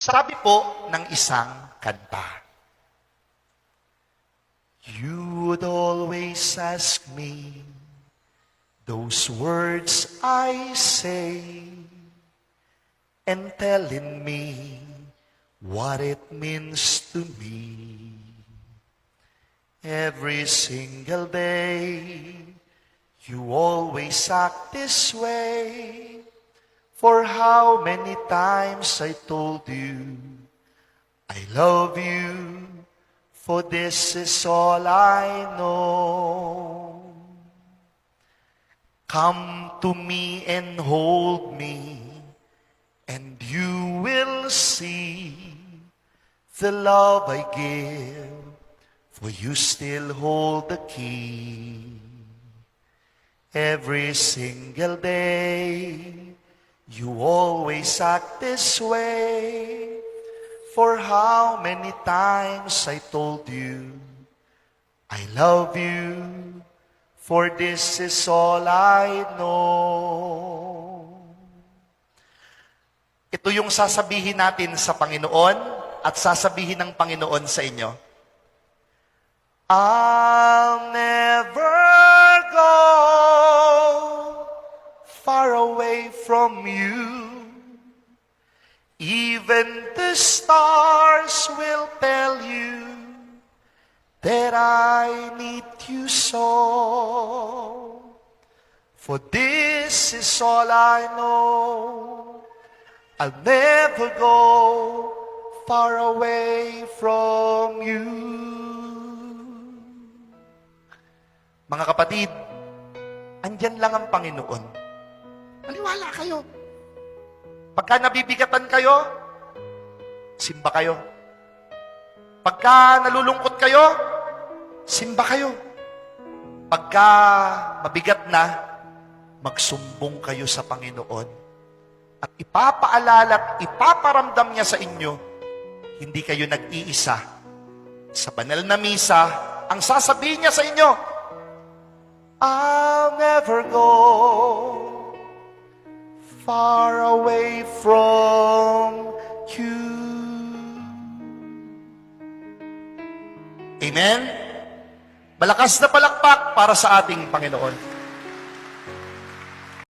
Sabi po ng isang kanta, you would always ask me those words I say and telling me what it means to me. Every single day, you always act this way. For how many times I told you, I love you, for this is all I know. Come to me and hold me, and you will see the love I give, for you still hold the key. Every single day, you always act this way. For how many times I told you, I love you, for this is all I know. Ito yung sasabihin natin sa Panginoon at sasabihin ng Panginoon sa inyo. I'll never go far away from you. Even the stars will tell you that I need you so. For this is all I know. I'll never go far away from you. Mga kapatid, andyan lang ang Panginoon. Maniwala kayo. Pagka nabibigatan kayo, simba kayo. Pagka nalulungkot kayo, simba kayo. Pagka mabigat na, magsumbong kayo sa Panginoon. At ipapaalala at ipaparamdam niya sa inyo, hindi kayo nag-iisa. Sa banal na misa, ang sasabihin niya sa inyo, I'll never go far away from you. Amen? Malakas na palakpak para sa ating Panginoon.